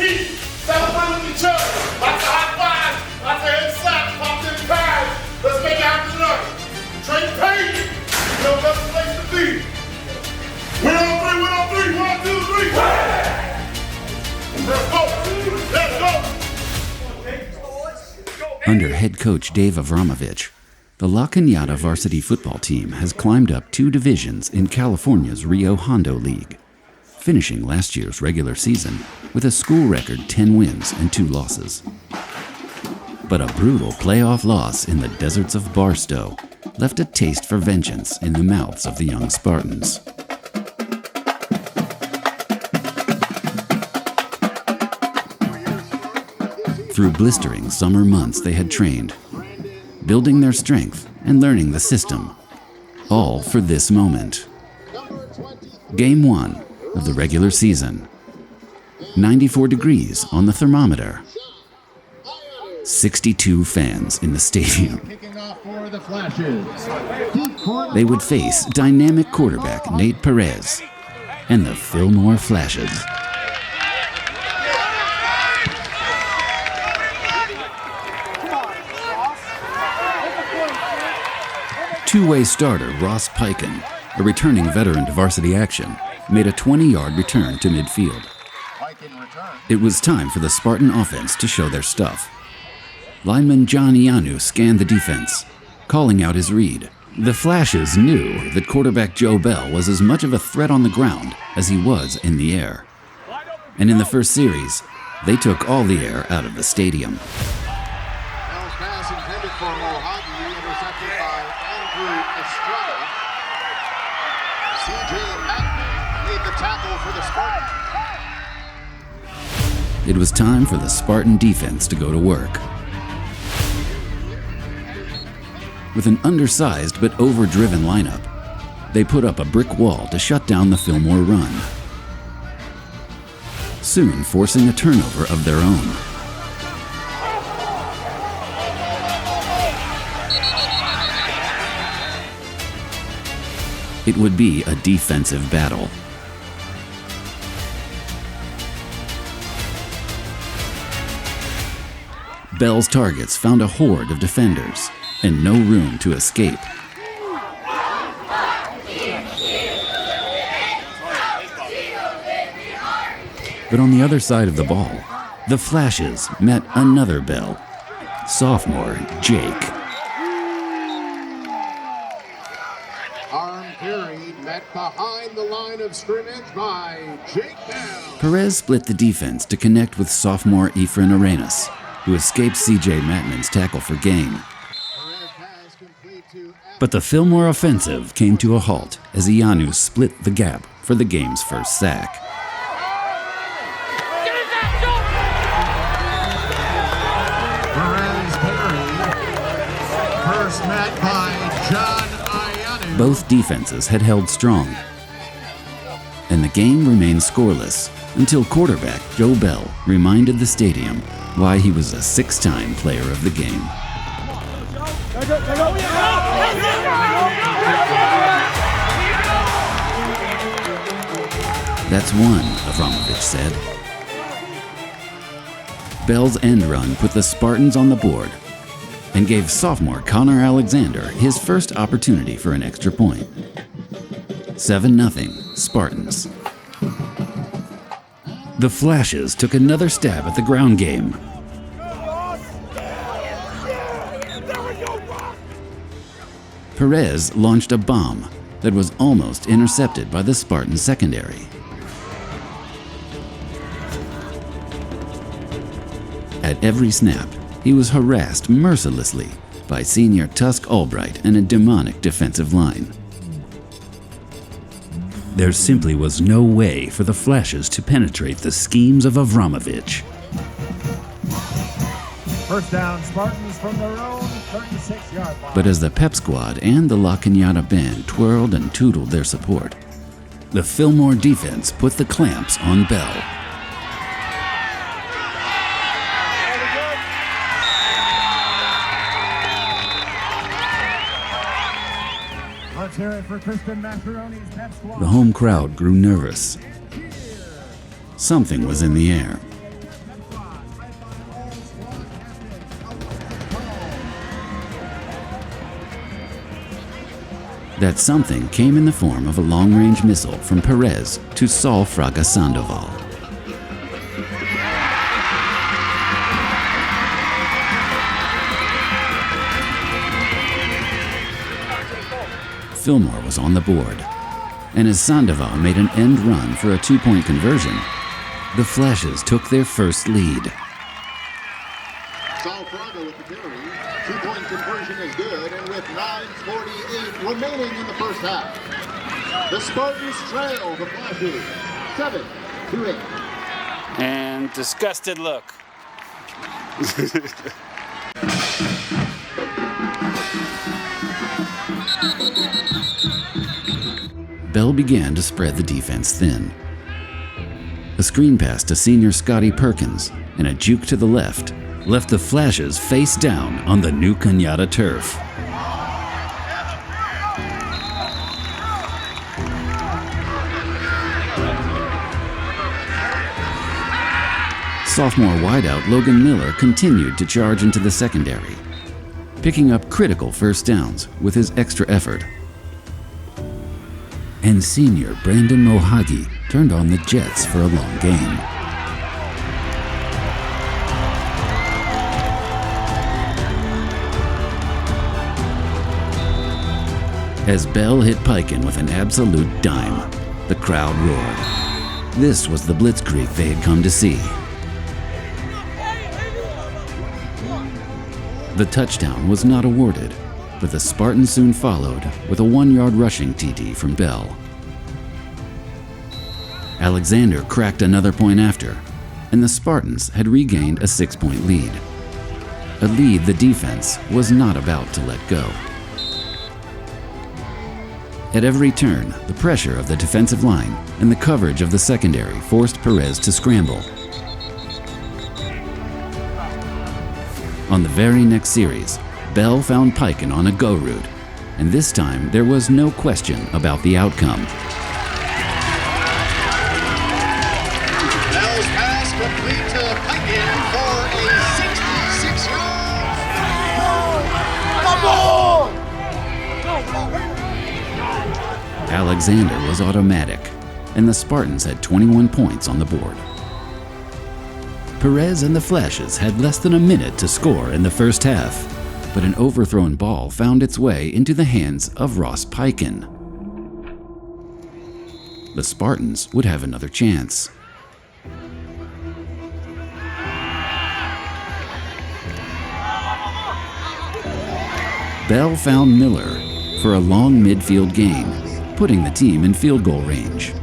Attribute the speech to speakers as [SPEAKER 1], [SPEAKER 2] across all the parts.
[SPEAKER 1] heat. Celebrate with each other. Lots of high fives, lots of head slaps, pops in the pads. Let's make it happen tonight. Trade pain. You know that's the place to be. Win on three, win on three. 1, 2, 3. Let's go. Let's go.
[SPEAKER 2] Under head coach Dave Avramovich, the La Cañada varsity football team has climbed up 2 divisions in California's Rio Hondo League, finishing last year's regular season with a school record 10 wins and 2 losses. But a brutal playoff loss in the deserts of Barstow left a taste for vengeance in the mouths of the young Spartans. Through blistering summer months they had trained, building their strength and learning the system, all for this moment. Game 1 of the regular season. 94 degrees on the thermometer. 62 fans in the stadium. They would face dynamic quarterback Nate Perez and the Fillmore Flashes. Two-way starter Ross Piken, a returning veteran to varsity action, made a 20-yard return to midfield. It was time for the Spartan offense to show their stuff. Lineman John Ianu scanned the defense, calling out his read. The Flashes knew that quarterback Joe Bell was as much of a threat on the ground as he was in the air. And in the first series, they took all the air out of the stadium.
[SPEAKER 3] Pass intended for Mohagi, intercepted by Estrada. CJ Mackman made the tackle for the Spartans.
[SPEAKER 2] It was time for the Spartan defense to go to work. With an undersized but overdriven lineup, they put up a brick wall to shut down the Fillmore run, soon forcing a turnover of their own. It would be a defensive battle. Bell's targets found a horde of defenders and no room to escape. But on the other side of the ball, the Flashes met another Bell, sophomore Jake.
[SPEAKER 3] Arm carried, met behind the line of scrimmage by Jake Bell.
[SPEAKER 2] Perez split the defense to connect with sophomore Efren Arenas, who escaped C.J. Mattman's tackle for gain. But the Fillmore offensive came to a halt as Ianu split the gap for the game's first sack.
[SPEAKER 3] Perez carried, first met by John Ianu.
[SPEAKER 2] Both defenses had held strong, and the game remained scoreless until quarterback Joe Bell reminded the stadium why he was a 6-time player of the game. That's one, Avramovich said. Bell's end run put the Spartans on the board and gave sophomore Connor Alexander his first opportunity for an extra point. 7-0 Spartans. The Flashes took another stab at the ground game. Perez launched a bomb that was almost intercepted by the Spartan secondary. At every snap, he was harassed mercilessly by senior Todd Albright and a demonic defensive line. There simply was no way for the Flashes to penetrate the schemes of Avramovich.
[SPEAKER 4] First down, Spartans from their own 36-yard line.
[SPEAKER 2] But as the Pep Squad and the La Cañada band twirled and tootled their support, the Fillmore defense put the clamps on Bell. The home crowd grew nervous. Something was in the air. That something came in the form of a long-range missile from Perez to Saul Fraga-Sandoval. Fillmore was on the board, and as Sandoval made an end run for a 2-point conversion, the Flashes took their first lead.
[SPEAKER 3] Saul Fraga with the carry. 2-point conversion is good, and with 9:48 remaining in the first half, the Spartans trail the Flashes 7-8.
[SPEAKER 5] And disgusted look.
[SPEAKER 2] Bell began to spread the defense thin. A screen pass to senior Scotty Perkins and a juke to the left left the Flashes face down on the new Cañada turf. Sophomore wideout Logan Miller continued to charge into the secondary, picking up critical first downs with his extra effort. And senior Brandon Mohagi turned on the Jets for a long game. As Bell hit Piken with an absolute dime, the crowd roared. This was the blitzkrieg they had come to see. The touchdown was not awarded, but the Spartans soon followed with a 1-yard rushing TD from Bell. Alexander cracked another point after, and the Spartans had regained a 6-point lead. A lead the defense was not about to let go. At every turn, the pressure of the defensive line and the coverage of the secondary forced Perez to scramble. On the very next series, Bell found Piken on a go route, and this time there was no question about the outcome.
[SPEAKER 3] Bell's pass complete to Piken for a 66-yard.
[SPEAKER 2] Alexander was automatic, and the Spartans had 21 points on the board. Perez and the Flashes had less than a minute to score in the first half, but an overthrown ball found its way into the hands of Ross Piken. The Spartans would have another chance. Bell found Miller for a long midfield gain, putting the team in field goal range.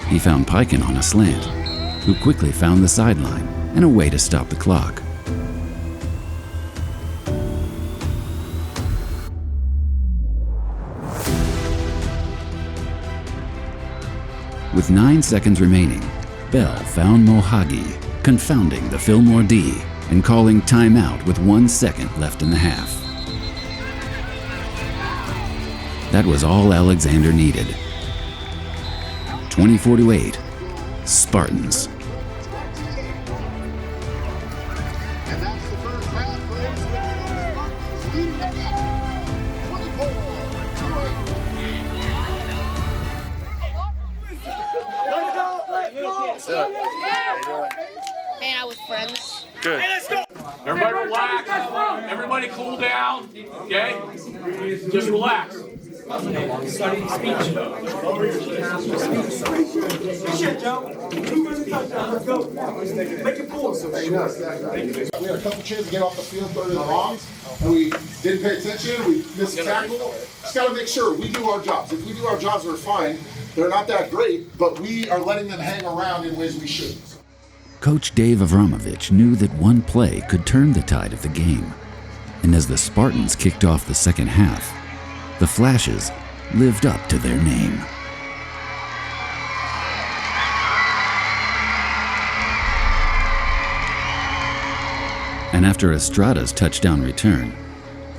[SPEAKER 2] He found Piken on a slant, who quickly found the sideline and a way to stop the clock. With 9 seconds remaining, Bell found Mohagi, confounding the Fillmore D and calling timeout with 1 second left in the half. That was all Alexander needed. 24-8, Spartans.
[SPEAKER 3] And that's the first half, folks. Leading the game, 24-8.
[SPEAKER 6] Hang out with friends.
[SPEAKER 5] Good.
[SPEAKER 7] Everybody relax. Everybody cool down. Okay? Just relax.
[SPEAKER 4] Study speech. Shit, Joe. 2 minutes touchdown. Let's go. Make it cool.
[SPEAKER 1] We had a couple chances to get off the field early and wrong, and we didn't pay attention. We missed a tackle. Just got to make sure we do our jobs. If we do our jobs, we're fine. They're not that great, but we are letting them hang around in ways we shouldn't.
[SPEAKER 2] Coach Dave Avramovich knew that one play could turn the tide of the game. And as the Spartans kicked off the second half, the Flashes lived up to their name. And after Estrada's touchdown return,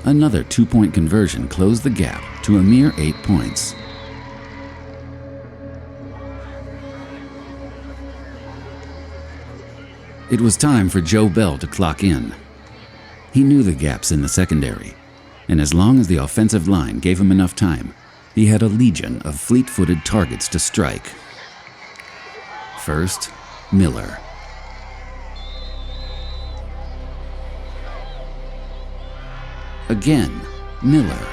[SPEAKER 2] another 2-point conversion closed the gap to a mere 8 points. It was time for Joe Bell to clock in. He knew the gaps in the secondary, and as long as the offensive line gave him enough time, he had a legion of fleet-footed targets to strike. First, Miller. Again, Miller.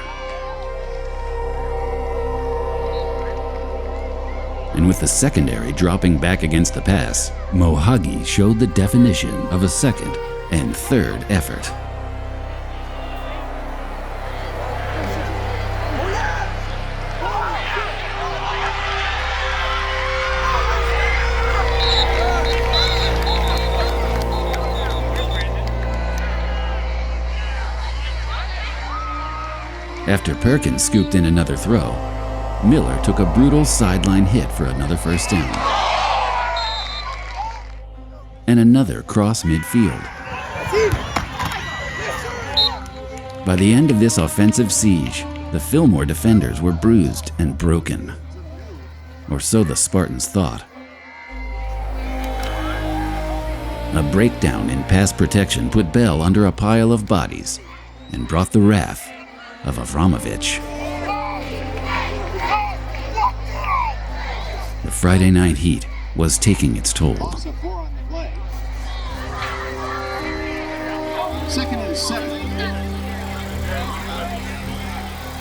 [SPEAKER 2] And with the secondary dropping back against the pass, Mohagi showed the definition of a second and third effort. After Perkins scooped in another throw, Miller took a brutal sideline hit for another first down. And another cross midfield. By the end of this offensive siege, the Fillmore defenders were bruised and broken. Or so the Spartans thought. A breakdown in pass protection put Bell under a pile of bodies and brought the wrath of Avramovich. The Friday night heat was taking its toll.
[SPEAKER 3] Second and 7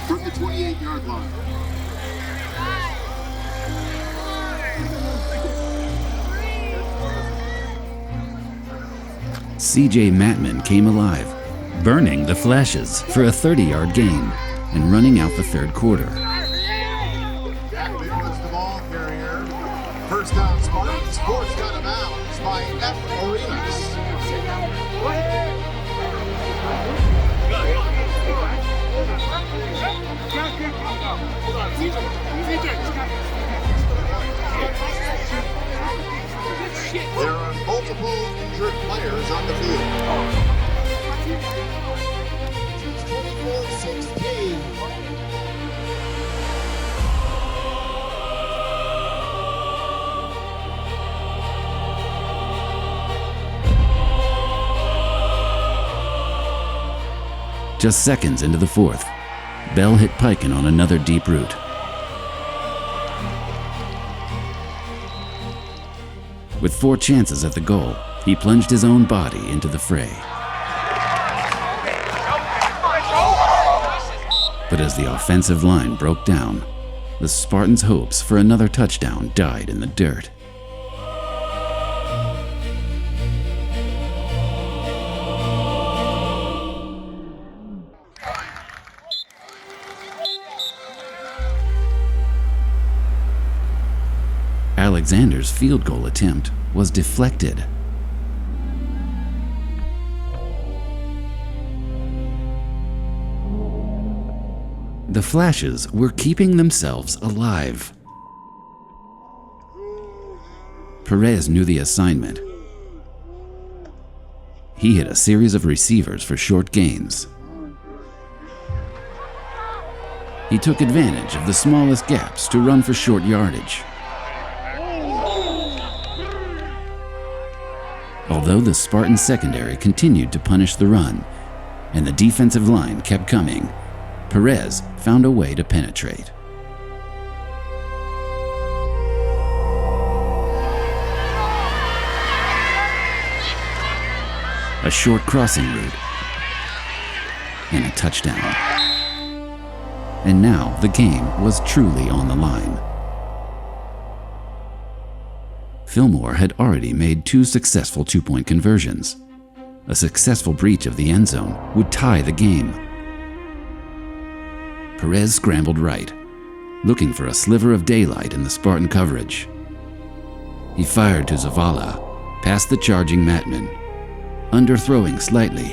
[SPEAKER 3] from the 28-yard line.
[SPEAKER 2] C.J. Mattman came alive, burning the flashes for a 30-yard gain and running out the third quarter.
[SPEAKER 3] Big was the ball carrier. First down Spartans, forced out of bounds by F. Arenas. There are multiple injured players on the field. 24-16.
[SPEAKER 2] Just seconds into the fourth, Bell hit Piken on another deep route. With 4 chances at the goal, he plunged his own body into the fray. But as the offensive line broke down, the Spartans' hopes for another touchdown died in the dirt. Alexander's field goal attempt was deflected. The Flashes were keeping themselves alive. Perez knew the assignment. He hit a series of receivers for short gains. He took advantage of the smallest gaps to run for short yardage. Although the Spartan secondary continued to punish the run, and the defensive line kept coming, Perez found a way to penetrate. A short crossing route, and a touchdown. And now the game was truly on the line. Fillmore had already made 2 successful 2-point conversions. A successful breach of the end zone would tie the game. Perez scrambled right, looking for a sliver of daylight in the Spartan coverage. He fired to Zavala, past the charging Mattman, underthrowing slightly.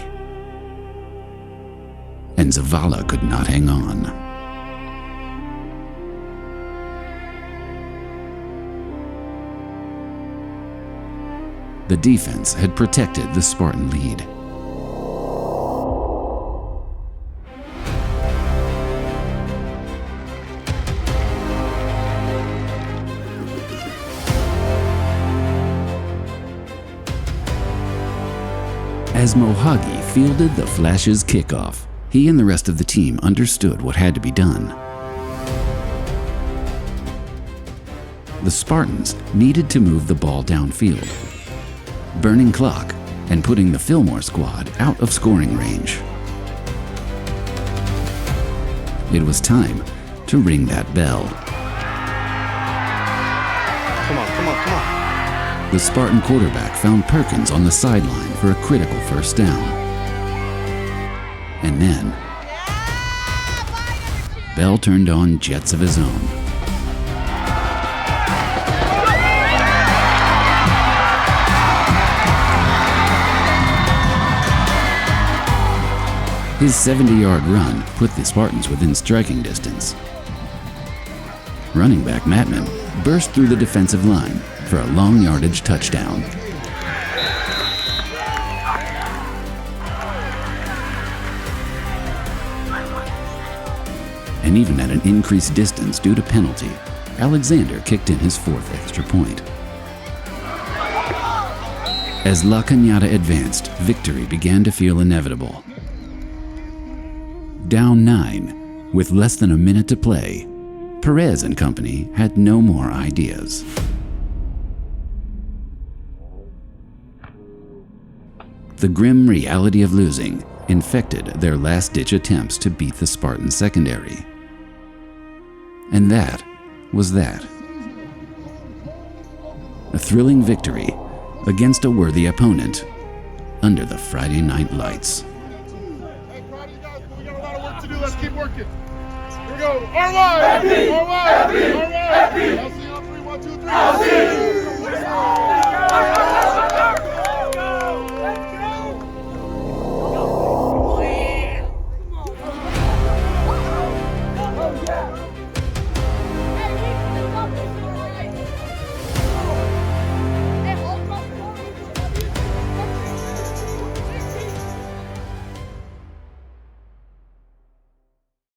[SPEAKER 2] And Zavala could not hang on. The defense had protected the Spartan lead. as Mohagi fielded the Flash's kickoff, he and the rest of the team understood what had to be done. The Spartans needed to move the ball downfield, burning clock and putting the Fillmore squad out of scoring range. It was time to ring that bell.
[SPEAKER 8] Come on, come on, come on.
[SPEAKER 2] The Spartan quarterback found Perkins on the sideline for a critical first down. And then, Bell turned on jets of his own. His 70-yard run put the Spartans within striking distance. Running back Mattman burst through the defensive line for a long yardage touchdown. And even at an increased distance due to penalty, Alexander kicked in his 4th extra point. As La Cañada advanced, victory began to feel inevitable. Down 9, with less than a minute to play, Perez and company had no more ideas. The grim reality of losing infected their last-ditch attempts to beat the Spartan secondary. And that was that. A thrilling victory against a worthy opponent under the Friday night lights.
[SPEAKER 1] Let's keep working. Here we go. R1! R1! R1! LC on 3, 1, 2, 3.